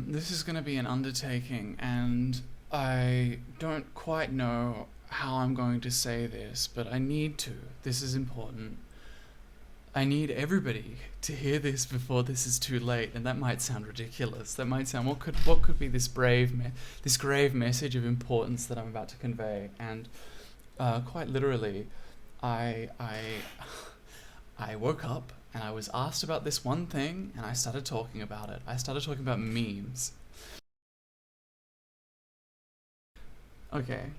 This is going to be an undertaking, and I don't quite know how I'm going to say this, but I need to. This is important. I need everybody to hear this before this is too late, and that might sound ridiculous. That might sound what could be this this grave message of importance that I'm about to convey, and quite literally, I I woke up and I was asked about this one thing, and I started talking about it. I started talking about memes. Okay,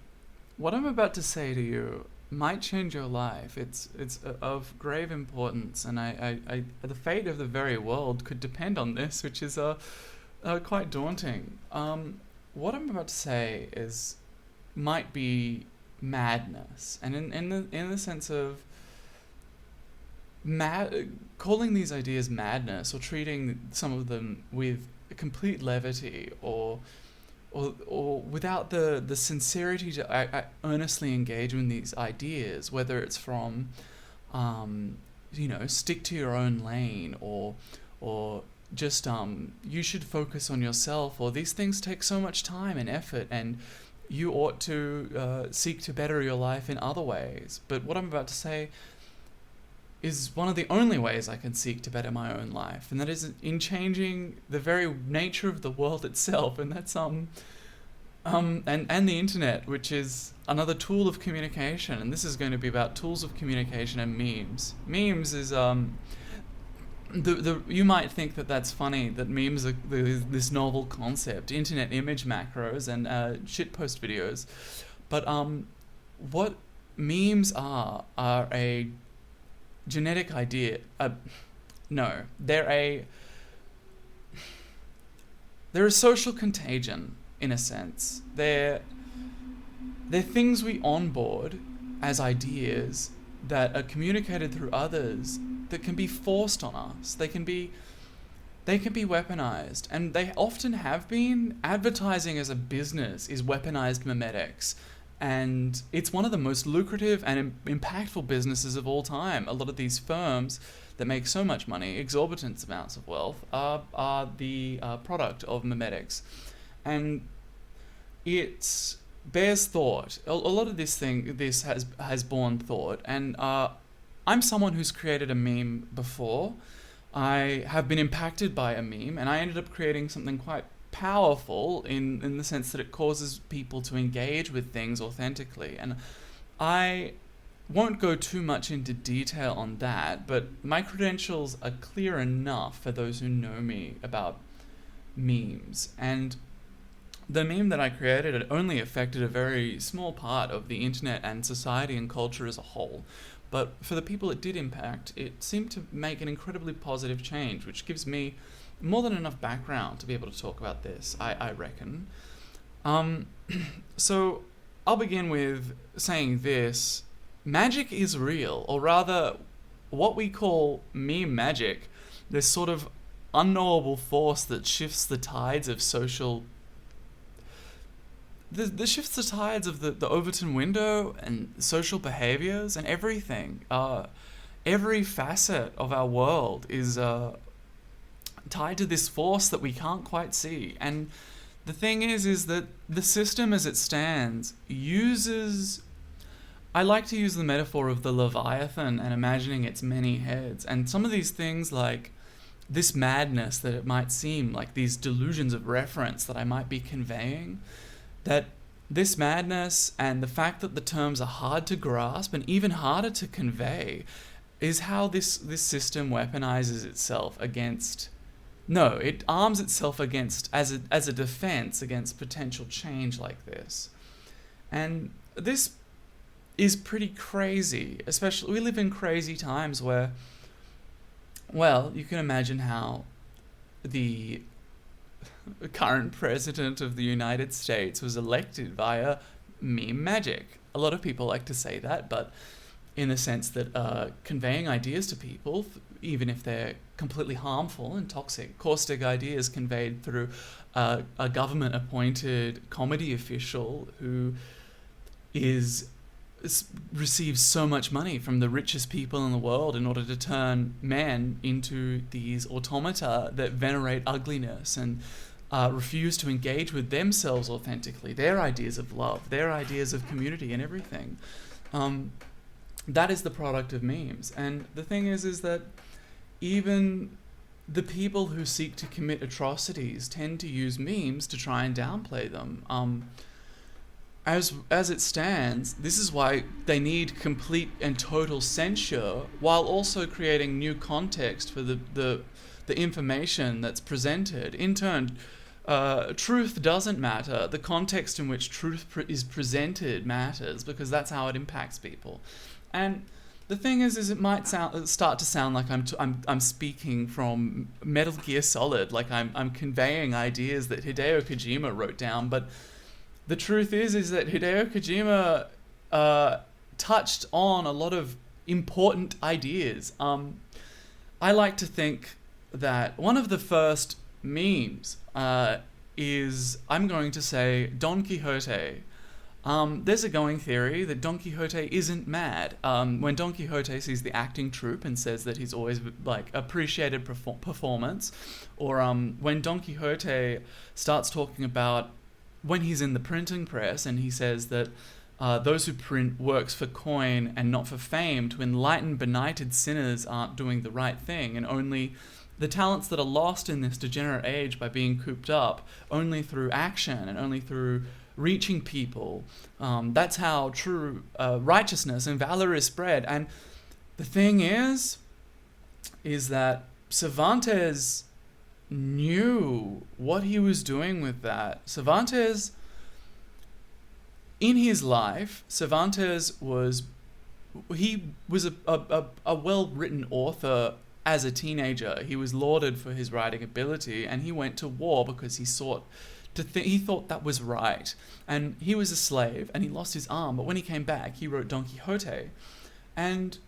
what I'm about to say to you might change your life. It's of grave importance, and the fate of the very world could depend on this, which is quite daunting. What I'm about to say is might be madness, and in the sense of calling these ideas madness or treating some of them with complete levity or without the sincerity to earnestly engage in these ideas, whether it's from, stick to your own lane or just you should focus on yourself, or these things take so much time and effort, and you ought to seek to better your life in other ways. But what I'm about to say is one of the only ways I can seek to better my own life, and that is in changing the very nature of the world itself, and that's and the internet, which is another tool of communication, and this is going to be about tools of communication and memes. Memes is the you might think that that's funny, that memes are this novel concept, internet image macros and shitpost videos, but what memes are a genetic idea. No, they're a social contagion in a sense. They're things we onboard as ideas that are communicated through others that can be forced on us. They can be weaponized, and they often have been. Advertising as a business is weaponized memetics, and it's one of the most lucrative and impactful businesses of all time. A lot of these firms that make so much money, exorbitant amounts of wealth, are the product of memetics, and it bears thought. A lot of this has borne thought, and I'm someone who's created a meme before. I have been impacted by a meme, and I ended up creating something quite powerful in the sense that it causes people to engage with things authentically. And I won't go too much into detail on that, but my credentials are clear enough for those who know me about memes. And the meme that I created, it only affected a very small part of the internet and society and culture as a whole. But for the people it did impact, it seemed to make an incredibly positive change, which gives me more than enough background to be able to talk about this, I reckon. So I'll begin with saying this. Magic is real, or rather, what we call meme magic, this sort of unknowable force that shifts the tides of social the shifts the tides of the Overton window and social behaviors and everything. Every facet of our world is tied to this force that we can't quite see. And the thing is that the system as it stands uses. I like to use the metaphor of the Leviathan and imagining its many heads. And some of these things, like this madness that it might seem, like these delusions of reference that I might be conveying, that this madness and the fact that the terms are hard to grasp and even harder to convey is how this system weaponizes itself against. No, it arms itself against as a defense against potential change like this. And this is pretty crazy. Especially, we live in crazy times where, well, you can imagine how the current president of the United States was elected via meme magic. A lot of people like to say that, but in the sense that conveying ideas to people, even if they're completely harmful and toxic, caustic ideas conveyed through a government-appointed comedy official who receives so much money from the richest people in the world in order to turn men into these automata that venerate ugliness and refuse to engage with themselves authentically, their ideas of love, their ideas of community and everything. That is the product of memes. And the thing is that even the people who seek to commit atrocities tend to use memes to try and downplay them. As it stands, this is why they need complete and total censure, while also creating new context for the information that's presented. In turn, truth doesn't matter. The context in which truth is presented matters, because that's how it impacts people. And the thing is it might start to sound like I'm speaking from Metal Gear Solid, like I'm conveying ideas that Hideo Kojima wrote down, but the truth is that Hideo Kojima touched on a lot of important ideas. I like to think that one of the first memes is, I'm going to say, Don Quixote. There's a going theory that Don Quixote isn't mad. When Don Quixote sees the acting troupe and says that he's always appreciated performance, or when Don Quixote starts talking about when he's in the printing press and he says that those who print works for coin and not for fame, to enlighten benighted sinners aren't doing the right thing, and only the talents that are lost in this degenerate age by being cooped up only through action and only through reaching people. That's how true righteousness and valor is spread. And the thing is that Cervantes knew what he was doing with that. Cervantes, in his life, Cervantes was a well-written author. As a teenager, he was lauded for his writing ability, and he went to war because he thought that was right. And he was a slave, and he lost his arm, but when he came back, he wrote Don Quixote. And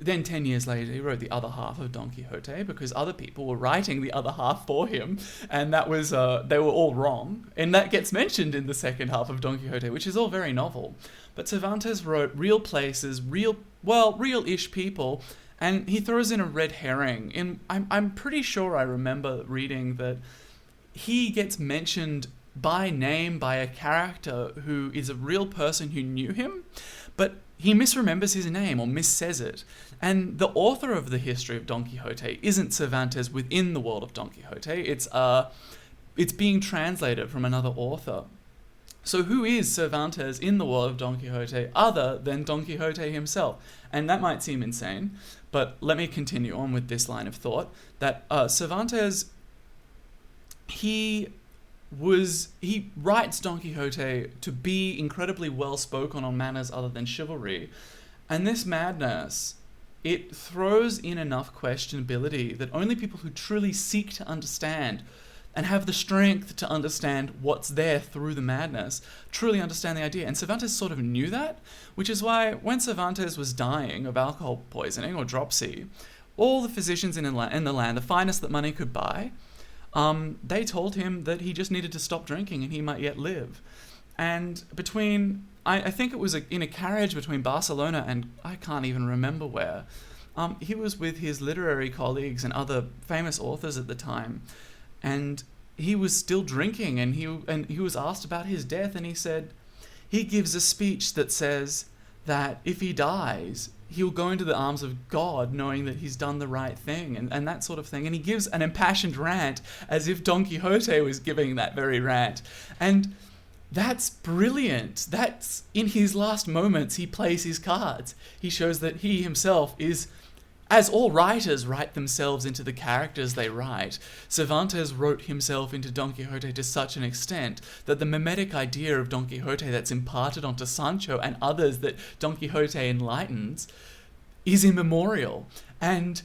then 10 years later, he wrote the other half of Don Quixote, because other people were writing the other half for him, and that was they were all wrong. And that gets mentioned in the second half of Don Quixote, which is all very novel. But Cervantes wrote real places, real-ish people, and he throws in a red herring. And I'm pretty sure I remember reading that he gets mentioned by name by a character who is a real person who knew him, but he misremembers his name or missays it. And the author of the history of Don Quixote isn't Cervantes within the world of Don Quixote. It's being translated from another author. So who is Cervantes in the world of Don Quixote other than Don Quixote himself? And that might seem insane, but let me continue on with this line of thought, that Cervantes, he writes Don Quixote to be incredibly well spoken on manners other than chivalry. And this madness, it throws in enough questionability that only people who truly seek to understand and have the strength to understand what's there through the madness truly understand the idea. And Cervantes sort of knew that, which is why when Cervantes was dying of alcohol poisoning or dropsy, all the physicians in the land, the finest that money could buy, they told him that he just needed to stop drinking and he might yet live. And I think it was in a carriage between Barcelona and I can't even remember where, he was with his literary colleagues and other famous authors at the time, and he was still drinking, and he was asked about his death, and he said he gives a speech that says that if he dies, he'll go into the arms of God knowing that he's done the right thing, and that sort of thing. And he gives an impassioned rant as if Don Quixote was giving that very rant. And that's brilliant. That's, in his last moments, he plays his cards. He shows that he himself is, as all writers write themselves into the characters they write, Cervantes wrote himself into Don Quixote to such an extent that the mimetic idea of Don Quixote that's imparted onto Sancho and others that Don Quixote enlightens is immemorial. And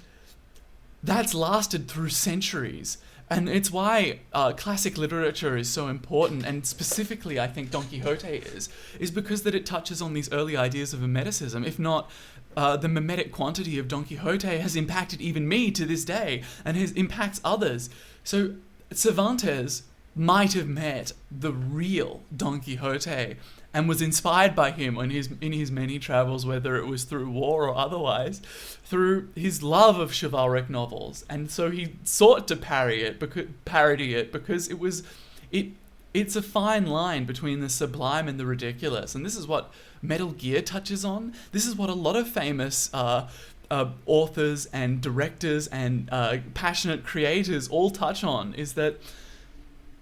that's lasted through centuries. And it's why classic literature is so important, and specifically I think Don Quixote is because that it touches on these early ideas of Mimeticism. If not, the mimetic quantity of Don Quixote has impacted even me to this day, and impacts others. So Cervantes might have met the real Don Quixote and was inspired by him in his many travels, whether it was through war or otherwise, through his love of chivalric novels. And so he sought to parody it because it was it it's a fine line between the sublime and the ridiculous, and this is what Metal Gear touches on. This is what a lot of famous authors and directors and passionate creators all touch on, is that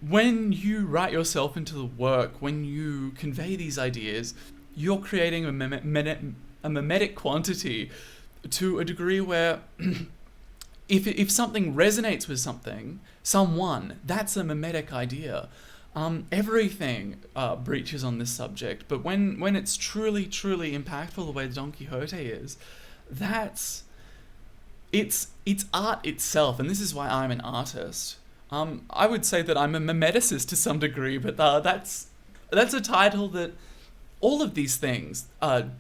when you write yourself into the work, when you convey these ideas, you're creating a mimetic quantity to a degree where if something resonates with someone, that's a mimetic idea. Everything breaches on this subject, but when it's truly, truly impactful the way Don Quixote is, it's art itself, and this is why I'm an artist. I would say that I'm a mimeticist to some degree, but that's a title that all of these things,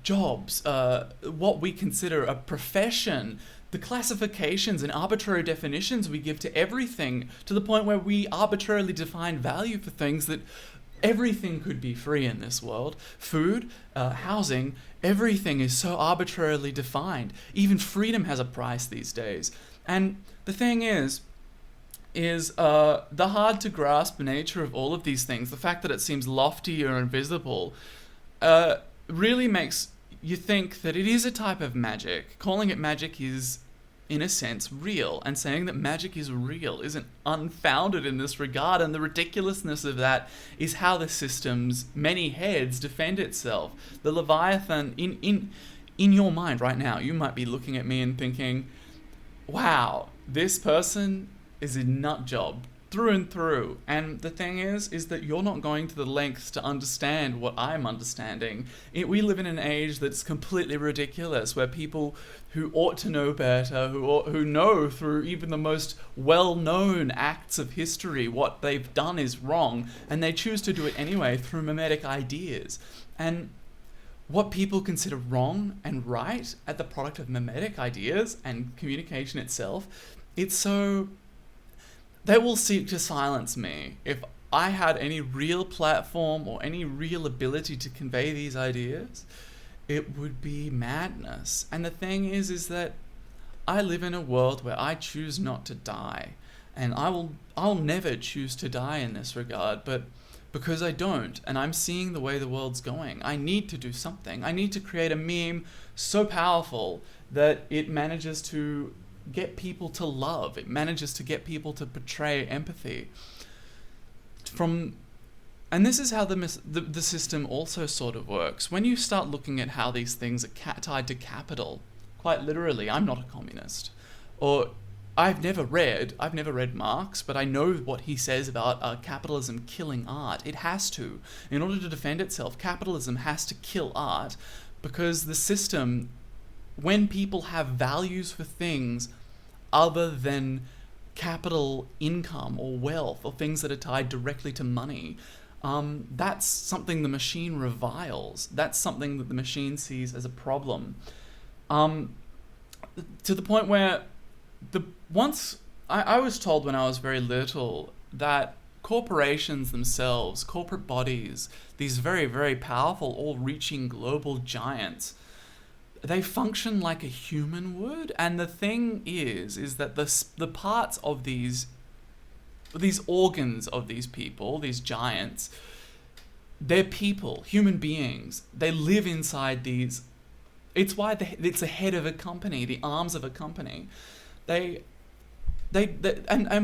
jobs, what we consider a profession, the classifications and arbitrary definitions we give to everything, to the point where we arbitrarily define value for things that everything could be free in this world. Food, housing, everything is so arbitrarily defined. Even freedom has a price these days. And the thing is the hard to grasp nature of all of these things, the fact that it seems lofty or invisible, really makes you think that it is a type of magic. Calling it magic is, in a sense, real, and saying that magic is real isn't unfounded in this regard, and the ridiculousness of that is how the system's many heads defend itself. The Leviathan, in your mind right now, you might be looking at me and thinking, wow, this person is a nut job through and through. And the thing is that you're not going to the lengths to understand what I'm understanding. We live in an age that's completely ridiculous, where people who ought to know better, who know through even the most well-known acts of history what they've done is wrong, and they choose to do it anyway through mimetic ideas. And what people consider wrong and right at the product of mimetic ideas and communication itself, they will seek to silence me. If I had any real platform or any real ability to convey these ideas, it would be madness. And the thing is that I live in a world where I choose not to die. And I'll never choose to die in this regard, but because I don't, and I'm seeing the way the world's going, I need to do something. I need to create a meme so powerful that it manages to get people to love. It manages to get people to portray empathy. And this is how the system also sort of works. When you start looking at how these things are tied to capital, quite literally, I'm not a communist. Or I've never read Marx, but I know what he says about capitalism killing art. It has to. In order to defend itself, capitalism has to kill art, because the system, when people have values for things other than capital income or wealth or things that are tied directly to money, that's something the machine reviles. That's something that the machine sees as a problem. To the point where I was told when I was very little that corporations themselves, corporate bodies, these very, very powerful, all-reaching global giants, they function like a human would. And the thing is that the parts of these organs of these people, these giants, they're people, human beings. They live inside these. It's why it's the head of a company, the arms of a company. And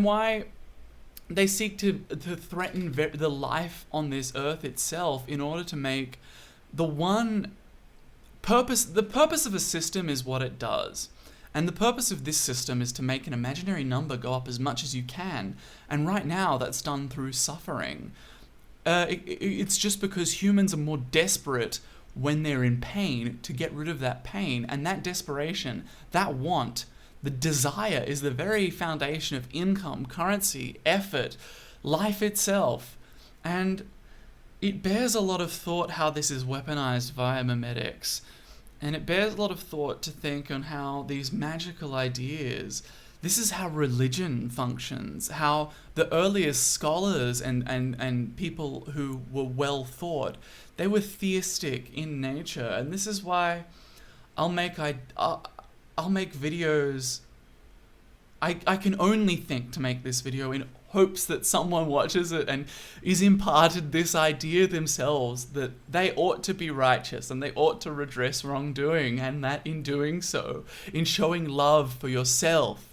why they seek to threaten the life on this earth itself in order to make the purpose of a system is what it does. And the purpose of this system is to make an imaginary number go up as much as you can. And right now that's done through suffering. It's just because humans are more desperate when they're in pain to get rid of that pain. And that desperation, that want, the desire is the very foundation of income, currency, effort, life itself. And it bears a lot of thought how this is weaponized via mimetics. And it bears a lot of thought to think on how these magical ideas, this is how religion functions, how the earliest scholars and people who were well thought, they were theistic in nature. And this is why I'll make videos. I can only think to make this video in hopes that someone watches it and is imparted this idea themselves that they ought to be righteous and they ought to redress wrongdoing, and that in doing so, in showing love for yourself,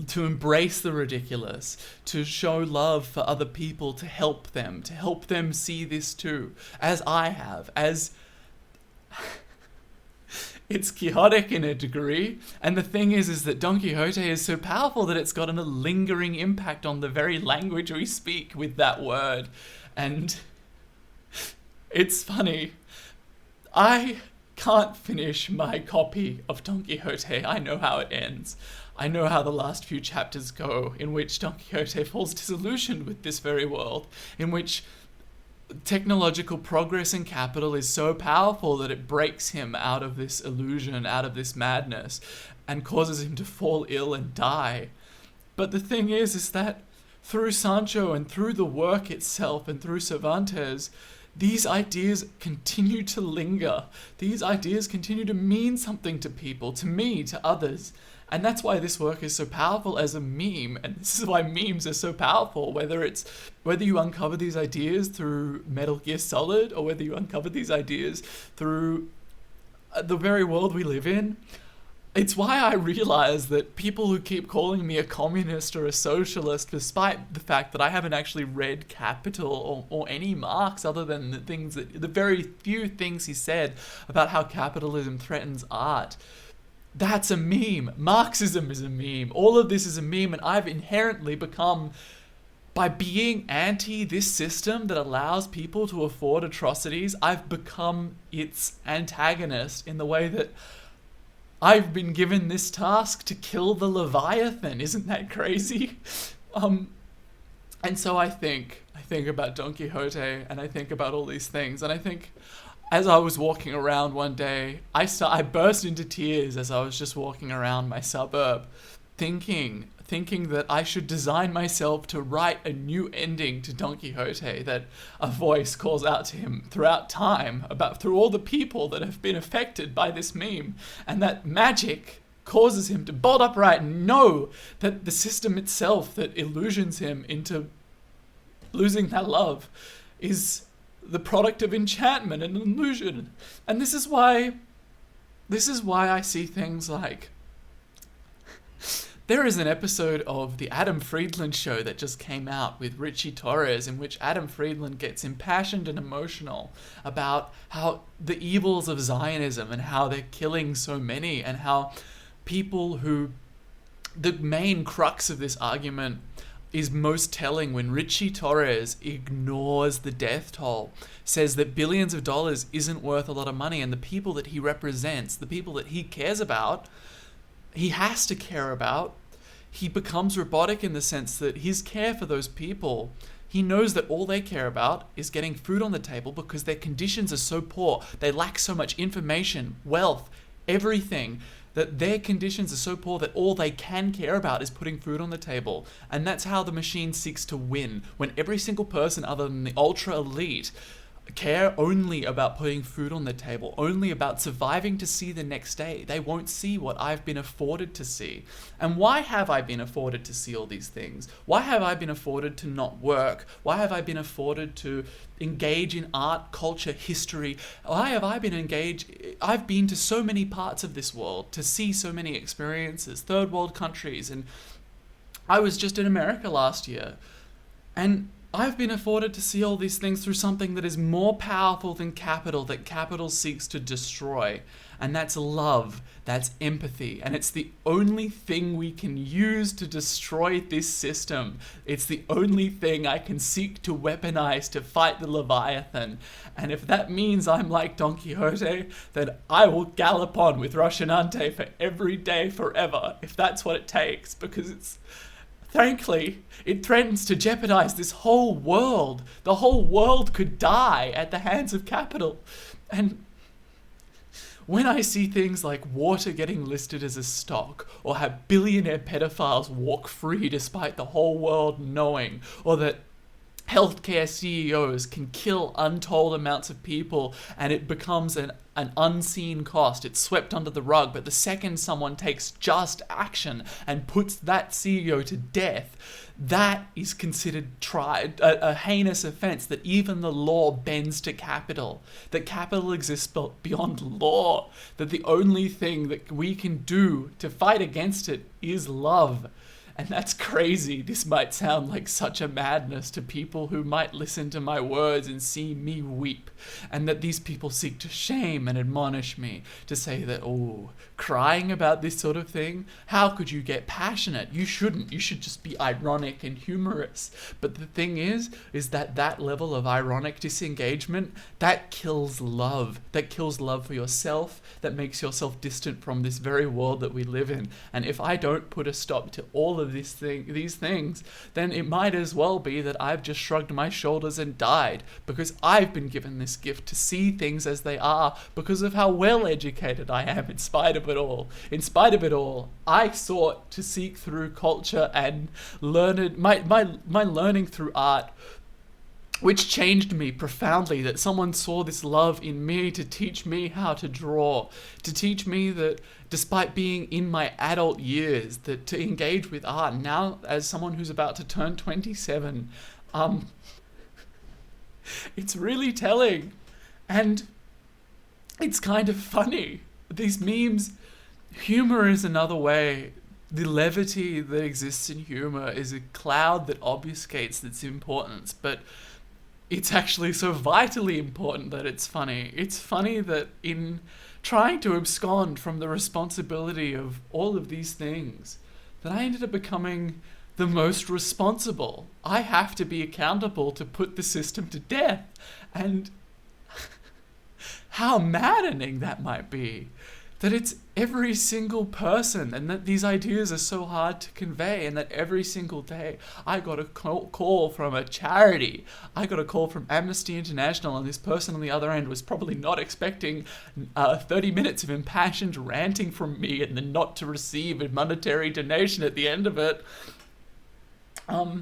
to embrace the ridiculous, to show love for other people, to help them see this too, as I have, as it's chaotic in a degree, and the thing is that Don Quixote is so powerful that it's gotten a lingering impact on the very language we speak with that word. And it's funny, I can't finish my copy of Don Quixote. I know how it ends. I know how the last few chapters go, in which Don Quixote falls disillusioned with this very world, in which technological progress and capital is so powerful that it breaks him out of this illusion, out of this madness, and causes him to fall ill and die. But the thing is that through Sancho and through the work itself and through Cervantes, these ideas continue to linger. These ideas continue to mean something to people, to me, to others. And that's why this work is so powerful as a meme, and this is why memes are so powerful, whether you uncover these ideas through Metal Gear Solid, or whether you uncover these ideas through the very world we live in. It's why I realize that people who keep calling me a communist or a socialist, despite the fact that I haven't actually read Capital or any Marx other than the very few things he said about how capitalism threatens art, that's a meme. Marxism is a meme. All of this is a meme, and I've inherently become, by being anti this system that allows people to afford atrocities, I've become its antagonist in the way that I've been given this task to kill the Leviathan. Isn't that crazy? And so I think about Don Quixote, and I think about all these things, and I think, as I was walking around one day, I burst into tears as I was just walking around my suburb, thinking that I should design myself to write a new ending to Don Quixote, that a voice calls out to him throughout time, through all the people that have been affected by this meme, and that magic causes him to bolt upright and know that the system itself that illusions him into losing that love is the product of enchantment and illusion. And this is why I see things like, there is an episode of the Adam Friedland show that just came out with Richie Torres, in which Adam Friedland gets impassioned and emotional about how the evils of Zionism and how they're killing so many, and how people who, the main crux of this argument is most telling when Richie Torres ignores the death toll, says that billions of dollars isn't worth a lot of money, and the people that he represents, the people that he cares about, he has to care about. He becomes robotic in the sense that his care for those people, he knows that all they care about is getting food on the table because their conditions are so poor, they lack so much information, wealth, everything, that their conditions are so poor that all they can care about is putting food on the table. And that's how the machine seeks to win, when every single person other than the ultra elite care only about putting food on the table, only about surviving to see the next day. They won't see what I've been afforded to see. And why have I been afforded to see all these things? Why have I been afforded to not work? Why have I been afforded to engage in art, culture, history? Why have I been engaged? I've been to so many parts of this world to see so many experiences, third world countries, and I was just in America last year, and I've been afforded to see all these things through something that is more powerful than capital, that capital seeks to destroy. And that's love, that's empathy. And it's the only thing we can use to destroy this system. It's the only thing I can seek to weaponize to fight the Leviathan. And if that means I'm like Don Quixote, then I will gallop on with Rocinante for every day forever, if that's what it takes, because frankly, it threatens to jeopardize this whole world. The whole world could die at the hands of capital. And when I see things like water getting listed as a stock, or have billionaire pedophiles walk free despite the whole world knowing, or that healthcare CEOs can kill untold amounts of people and it becomes an unseen cost. It's swept under the rug. But the second someone takes just action and puts that CEO to death, that is considered a heinous offense, that even the law bends to capital, that capital exists beyond law, that the only thing that we can do to fight against it is love. And that's crazy. This might sound like such a madness to people who might listen to my words and see me weep, and that these people seek to shame and admonish me, to say that, oh, crying about this sort of thing, how could you get passionate? You shouldn't. You should just be ironic and humorous. But the thing is that level of ironic disengagement, that kills love. That kills love for yourself. That makes yourself distant from this very world that we live in. And if I don't put a stop to all of these things, then it might as well be that I've just shrugged my shoulders and died, because I've been given this gift to see things as they are because of how well educated I am. In spite of it all, I sought to seek through culture and learned my learning through art, which changed me profoundly, that someone saw this love in me to teach me how to draw, to teach me that despite being in my adult years, that to engage with art now as someone who's about to turn 27, it's really telling. And it's kind of funny. These memes, humor is another way. The levity that exists in humor is a cloud that obfuscates its importance, but it's actually so vitally important that it's funny. It's funny that in trying to abscond from the responsibility of all of these things, that I ended up becoming the most responsible. I have to be accountable to put the system to death. And how maddening that might be. That it's every single person, and that these ideas are so hard to convey, and that every single day I got a call from a charity, I got a call from Amnesty International, and this person on the other end was probably not expecting 30 minutes of impassioned ranting from me and then not to receive a monetary donation at the end of it. I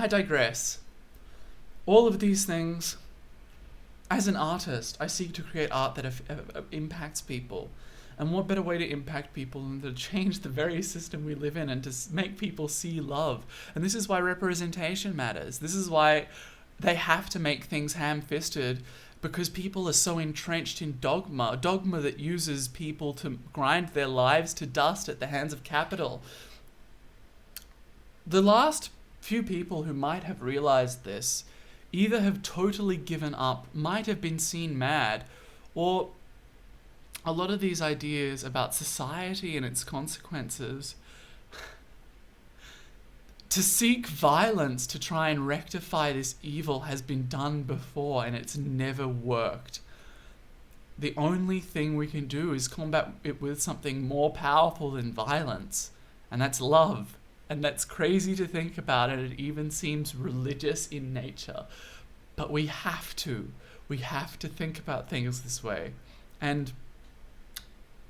digress. All of these things, as an artist, I seek to create art that impacts people. And what better way to impact people than to change the very system we live in and to make people see love? And this is why representation matters. This is why they have to make things ham-fisted, because people are so entrenched in dogma that uses people to grind their lives to dust at the hands of capital. The last few people who might have realized this either have totally given up, might have been seen mad, or a lot of these ideas about society and its consequences, to seek violence to try and rectify this evil has been done before and it's never worked. The only thing we can do is combat it with something more powerful than violence, and that's love. And that's crazy to think about, and it even seems religious in nature. But we have to. We have to think about things this way. And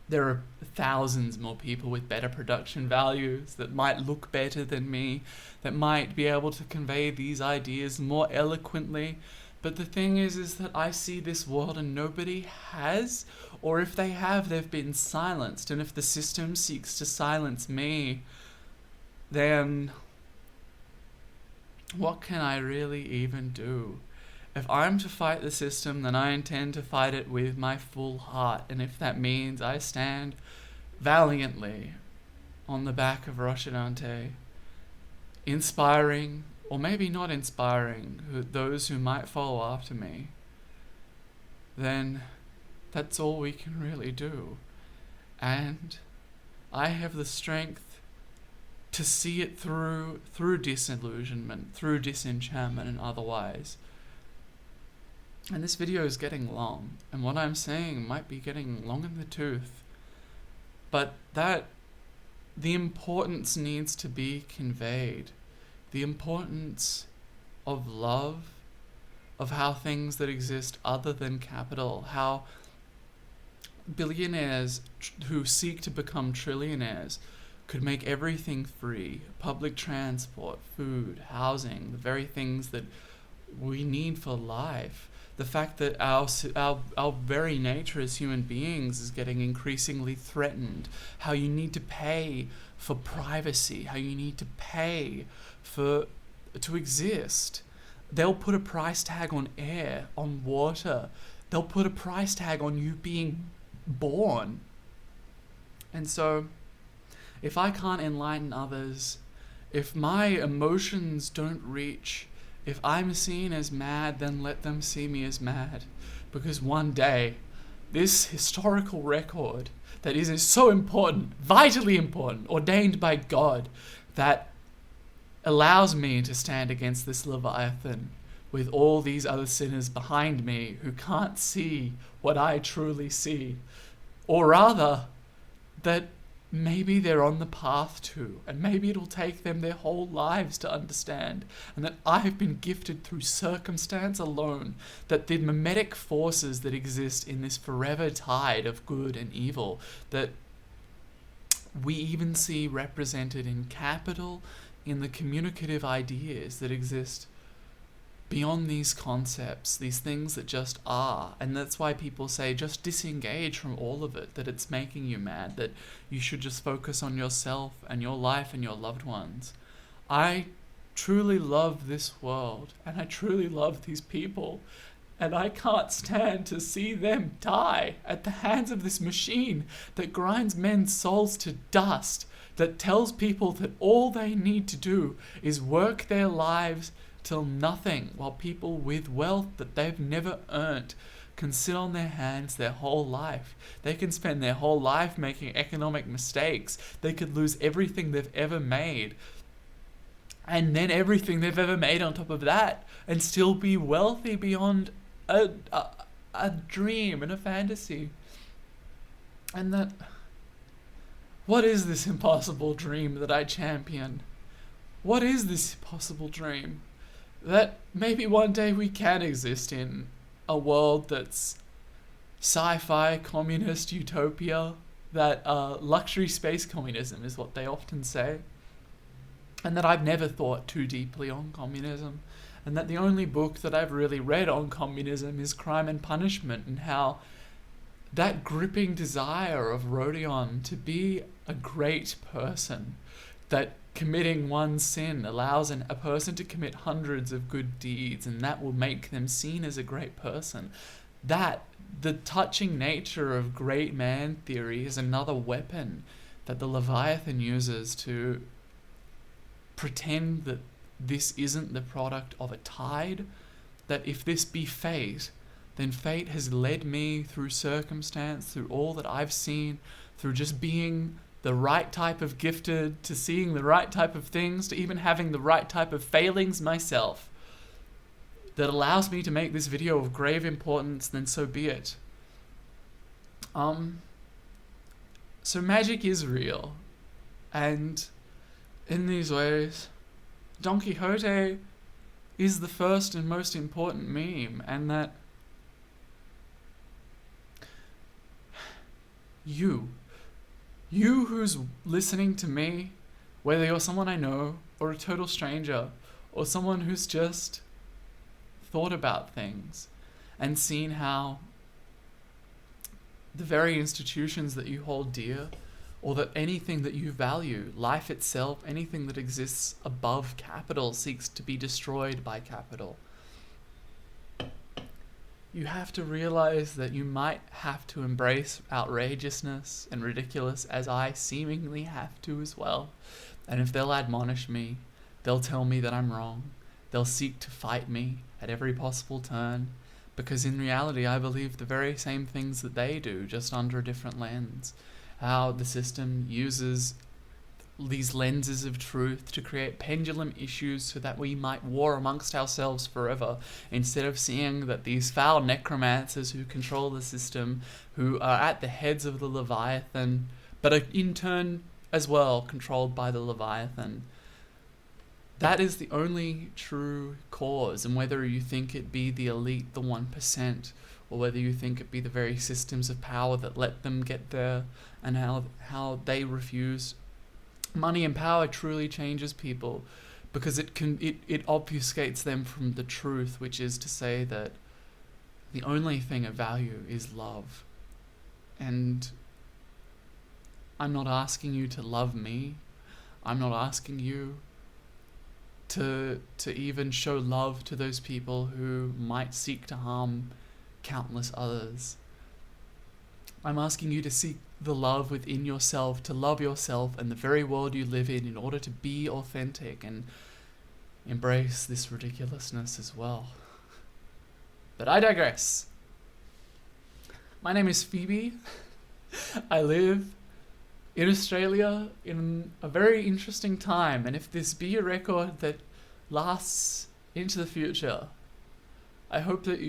there are thousands more people with better production values that might look better than me, that might be able to convey these ideas more eloquently. But the thing is that I see this world and nobody has, or if they have, they've been silenced. And if the system seeks to silence me, then what can I really even do? If I'm to fight the system, then I intend to fight it with my full heart. And if that means I stand valiantly on the back of Rocinante, inspiring, or maybe not inspiring, those who might follow after me, then that's all we can really do. And I have the strength to see it through disillusionment, through disenchantment and otherwise. And this video is getting long, and what I'm saying might be getting long in the tooth, but that the importance needs to be conveyed. The importance of love, of how things that exist other than capital, how billionaires who seek to become trillionaires could make everything free, public transport, food, housing, the very things that we need for life. The fact that our very nature as human beings is getting increasingly threatened. How you need to pay for privacy. How you need to pay to exist. They'll put a price tag on air, on water. They'll put a price tag on you being born. And so, if I can't enlighten others, if my emotions don't reach, if I'm seen as mad, then let them see me as mad. Because one day, this historical record that is so important, vitally important, ordained by God, that allows me to stand against this Leviathan with all these other sinners behind me who can't see what I truly see. Or rather, that maybe they're on the path to, and maybe it'll take them their whole lives to understand, and that I have been gifted through circumstance alone, that the mimetic forces that exist in this forever tide of good and evil, that we even see represented in capital, in the communicative ideas that exist beyond these concepts, these things that just are. And that's why people say just disengage from all of it, that it's making you mad, that you should just focus on yourself and your life and your loved ones. I truly love this world, and I truly love these people, and I can't stand to see them die at the hands of this machine that grinds men's souls to dust, that tells people that all they need to do is work their lives till nothing, while people with wealth that they've never earned can sit on their hands their whole life. They can spend their whole life making economic mistakes. They could lose everything they've ever made, and then everything they've ever made on top of that, and still be wealthy beyond a dream and a fantasy. And that, what is this impossible dream that I champion? What is this possible dream? That maybe one day we can exist in a world that's sci-fi, communist utopia, that luxury space communism is what they often say, and that I've never thought too deeply on communism, and that the only book that I've really read on communism is Crime and Punishment, and how that gripping desire of Rodion to be a great person, that committing one sin allows a person to commit hundreds of good deeds, and that will make them seen as a great person. That, the touching nature of great man theory, is another weapon that the Leviathan uses to pretend that this isn't the product of a tide, that if this be fate, then fate has led me through circumstance, through all that I've seen, through just being the right type of gifted, to seeing the right type of things, to even having the right type of failings myself, that allows me to make this video of grave importance, then so be it. So magic is real, and in these ways, Don Quixote is the first and most important meme, and that you who's listening to me, whether you're someone I know, or a total stranger, or someone who's just thought about things and seen how the very institutions that you hold dear, or that anything that you value, life itself, anything that exists above capital seeks to be destroyed by capital. You have to realize that you might have to embrace outrageousness and ridiculous, as I seemingly have to as well. And if they'll admonish me, they'll tell me that I'm wrong. They'll seek to fight me at every possible turn, because in reality I believe the very same things that they do, just under a different lens. How the system uses these lenses of truth to create pendulum issues so that we might war amongst ourselves forever, instead of seeing that these foul necromancers who control the system, who are at the heads of the Leviathan, but are in turn as well controlled by the Leviathan, that is the only true cause. And whether you think it be the elite, the 1%, or whether you think it be the very systems of power that let them get there, and how they refuse Money and power truly changes people because it obfuscates them from the truth, which is to say that the only thing of value is love. And I'm not asking you to love me. I'm not asking you to even show love to those people who might seek to harm countless others. I'm asking you to seek the love within yourself, to love yourself and the very world you live in order to be authentic and embrace this ridiculousness as well. But I digress. My name is Phoebe. I live in Australia in a very interesting time, and if this be a record that lasts into the future, I hope that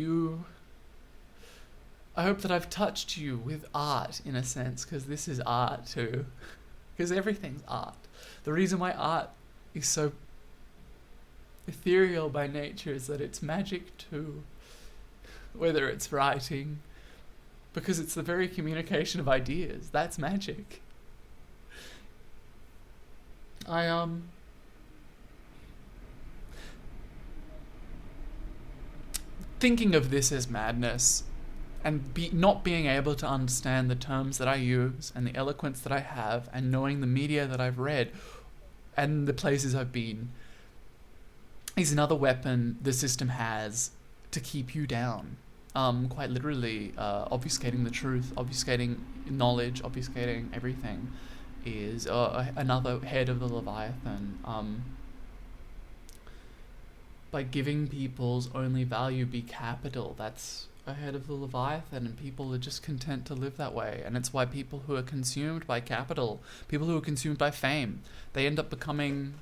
I've touched you with art in a sense, because this is art too. Because everything's art. The reason why art is so ethereal by nature is that it's magic too. Whether it's writing, because it's the very communication of ideas. That's magic. Thinking of this as madness and not being able to understand the terms that I use and the eloquence that I have and knowing the media that I've read and the places I've been is another weapon the system has to keep you down. Quite literally, obfuscating the truth, obfuscating knowledge, obfuscating everything is another head of the Leviathan. By giving people's only value be capital, that's a head of the Leviathan, and people are just content to live that way. And it's why people who are consumed by capital, people who are consumed by fame, they end up becoming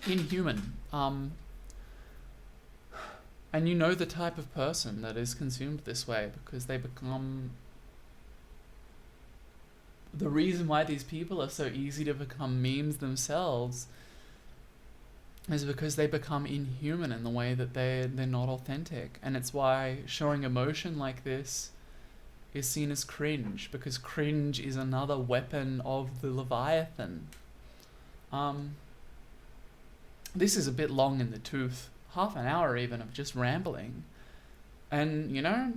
inhuman. And you know the type of person that is consumed this way, because they become... The reason why these people are so easy to become memes themselves is because they become inhuman in the way that they're not authentic. And it's why showing emotion like this is seen as cringe, because cringe is another weapon of the Leviathan. This is a bit long in the tooth. Half an hour even of just rambling. And, you know,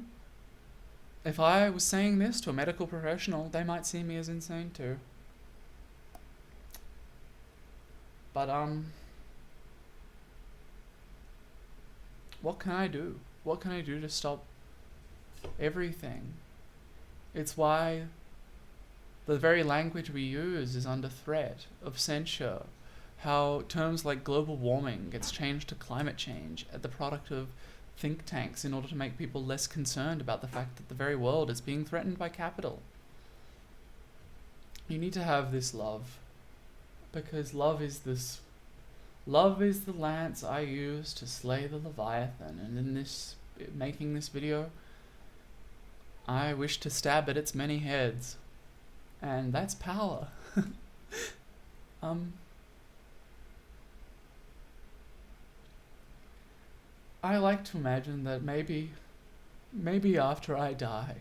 if I was saying this to a medical professional, they might see me as insane too. But, what can I do? What can I do to stop everything? It's why the very language we use is under threat of censure. How terms like global warming gets changed to climate change at the product of think tanks in order to make people less concerned about the fact that the very world is being threatened by capital. You need to have this love, because love is the lance I use to slay the Leviathan, and in making this video, I wish to stab at its many heads, and that's power. I like to imagine that maybe after I die,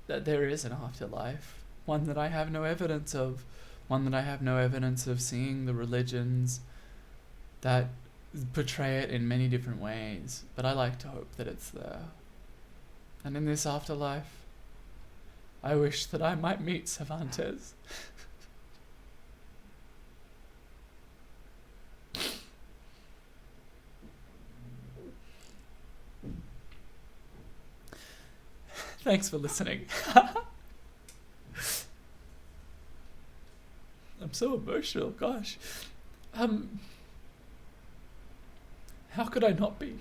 that there is an afterlife, one that I have no evidence of, seeing the religions that portray it in many different ways, but I like to hope that it's there. And in this afterlife, I wish that I might meet Cervantes. Thanks for listening. I'm so emotional, gosh. How could I not be?